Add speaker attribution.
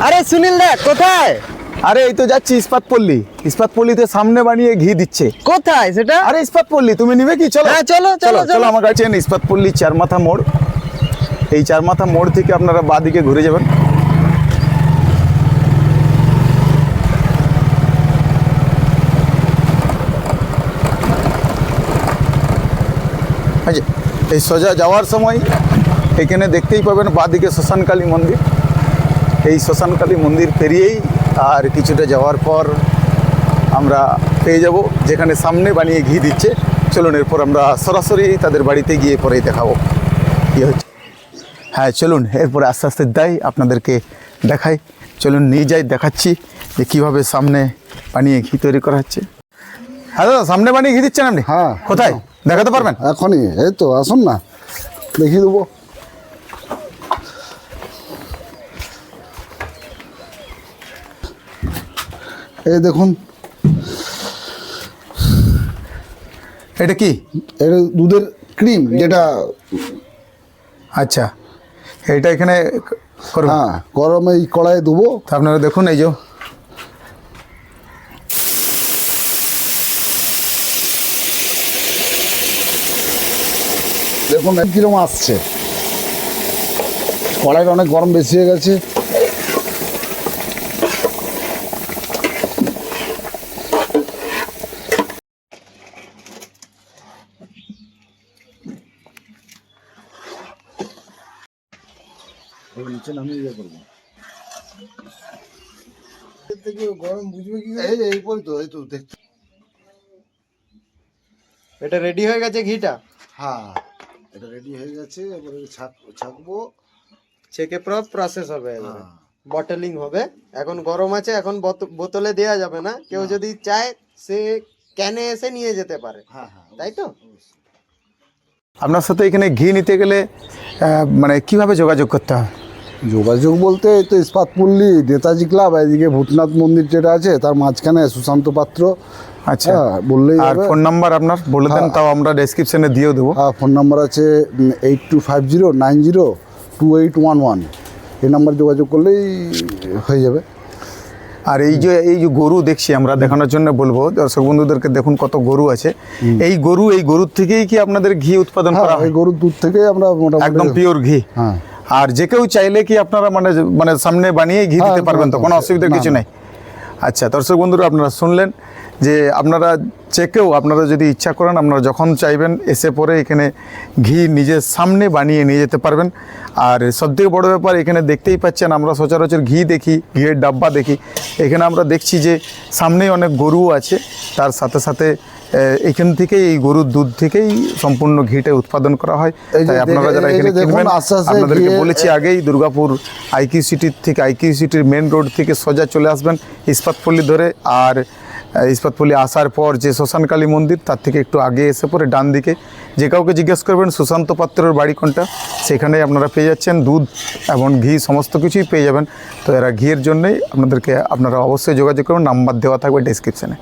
Speaker 1: আরে সুনীল দা কোথায়?
Speaker 2: আরে এই তো যাচ্ছি ইস্পাতপল্লীতে সামনে বানিয়ে ঘি দিচ্ছে।
Speaker 1: কোথায় সেটা?
Speaker 2: আরে ইস্পাতপল্লী, তুমি নিবে কি? চলো
Speaker 1: হ্যাঁ চলো চলো
Speaker 2: চলো আমার কাছে। ইস্পাতপল্লী চারমাথা মোড়, এই চারমাথা মোড় থেকে আপনারা বাঁ দিকে ঘুরে যাবেন। আচ্ছা, এই সোজা যাওয়ার সময় এখানে দেখতেই পাবেন বাঁ দিকে শ্মশানকালী মন্দির। এই শ্মশানকালী মন্দির পেরিয়েই আর কিছুটা যাওয়ার পর আমরা পেয়ে যাব যেখানে সামনে বানিয়ে ঘি দিচ্ছে। চলুন এরপর আমরা সরাসরি তাদের বাড়িতে গিয়ে পরেই দেখাবো কী হচ্ছে। হ্যাঁ চলুন এরপরে আস্তে আস্তে আপনাদেরকে দেখাই। চলুন নিয়ে যাই, দেখাচ্ছি যে কীভাবে সামনে বানিয়ে ঘি তৈরি করা হচ্ছে। হ্যাঁ দাদা, সামনে বানিয়ে ঘি দিচ্ছেন আপনি?
Speaker 3: হ্যাঁ।
Speaker 2: কোথায় দেখাতে পারবেন?
Speaker 3: এখনই, এই তো আসুন না, দেখিয়ে দেবো। এই দেখুন,
Speaker 2: এটা কি?
Speaker 3: এটা দুধের ক্রিম, যেটা
Speaker 2: আচ্ছা এটা এখানে করবেন?
Speaker 3: হ্যাঁ, গরমে এই কড়াইয়ে দেবো।
Speaker 2: তা আপনারা দেখুন, এই যে
Speaker 3: দেখুন কীরকম আসছে। কড়াইটা অনেক গরম বেশি হয়ে গেছে। নিচে নামিয়ে ইয়ে করবো, গরম বুঝবে কি? এই তো দেখতে।
Speaker 1: এটা রেডি হয়ে গেছে ঘিটা?
Speaker 3: হ্যাঁ, এটা রেডি হয়ে গেছে। এবারে ছাকবো,
Speaker 1: ছেঁকে প্রসেস হবে,
Speaker 3: হ্যাঁ।
Speaker 1: বটলিং হবে। এখন গরম আছে, এখন বোতলে দেয়া যাবে না। কেউ যদি চায় সে ক্যানে এসে নিয়ে যেতে পারে।
Speaker 3: হ্যাঁ হ্যাঁ,
Speaker 1: তাই তো?
Speaker 2: আপনার সাথে এখানে ঘি নিতে গেলে মানে কিভাবে যোগাযোগ করতে হয়?
Speaker 3: যোগাযোগ বলতে এই তো ইস্পাতপল্লী নেতাজি ক্লাব, এদিকে ভূতনাথ মন্দির যেটা আছে তার মাঝখানে সুশান্ত পাত্র।
Speaker 2: আচ্ছা,
Speaker 3: বললেই
Speaker 2: আর ফোন নাম্বার আপনার বলে দেন, তাও আমরা ডেসক্রিপশনে দিয়েও দেবো।
Speaker 3: হ্যাঁ, ফোন নাম্বার আছে 8250902811। এই নাম্বার যোগাযোগ করলেই হয়ে যাবে।
Speaker 2: আর এই যে গরু দেখছি আমরা, দেখানোর জন্য বলবো দর্শক বন্ধুদেরকে, দেখুন কত গরু আছে। এই গরুর থেকেই কি আপনাদের ঘি উৎপাদন করা হয়?
Speaker 3: এই গরুর দুধ থেকেই আমরা মোটামুটি
Speaker 2: একদম পিওর ঘি।
Speaker 3: হ্যাঁ।
Speaker 2: আর যে কেউ চাইলে কি আপনারা মানে সামনে বানিয়ে ঘি দিতে পারবেন তো? কোনো অসুবিধা কিছু নেই? আচ্ছা দর্শক বন্ধুরা, আপনারা শুনলেন যে আপনারা আপনারা যদি ইচ্ছা করেন, আপনারা যখন চাইবেন এসে পরে এখানে ঘি নিজের সামনে বানিয়ে নিয়ে যেতে পারবেন। আর সবথেকে বড় ব্যাপার, এখানে দেখতেই পাচ্ছেন আমরা সচরাচর ঘি দেখি, ঘিয়ের ডাব্বা দেখি। এখানে আমরা দেখছি যে সামনেই অনেক গরুও আছে, তার সাথে সাথে এখান থেকেই এই গরুর দুধ থেকেই সম্পূর্ণ ঘিটা উৎপাদন করা হয়। তাই আপনারা যারা এখানে কিনবেন, আপনাদেরকে বলেছি আগেই, দুর্গাপুর আইকিউ সিটির মেন রোড থেকে সোজা চলে আসবেন ইস্পাতপল্লী ধরে। আর ইস্পাতপল্লী আসার পর যে শ্মশানকালী মন্দির, তার থেকে একটু আগে এসে পরে ডান দিকে যে কাউকে জিজ্ঞেস করবেন সুশান্ত পাত্রের বাড়ি কোনটা, সেখানে আপনারা পেয়ে যাচ্ছেন দুধ এবং ঘি, সমস্ত কিছুই পেয়ে যাবেন। তো এরা ঘিয়ের জন্যই আপনারা অবশ্যই যোগাযোগ করবেন, নাম্বার দেওয়া থাকবে ডেসক্রিপশানে।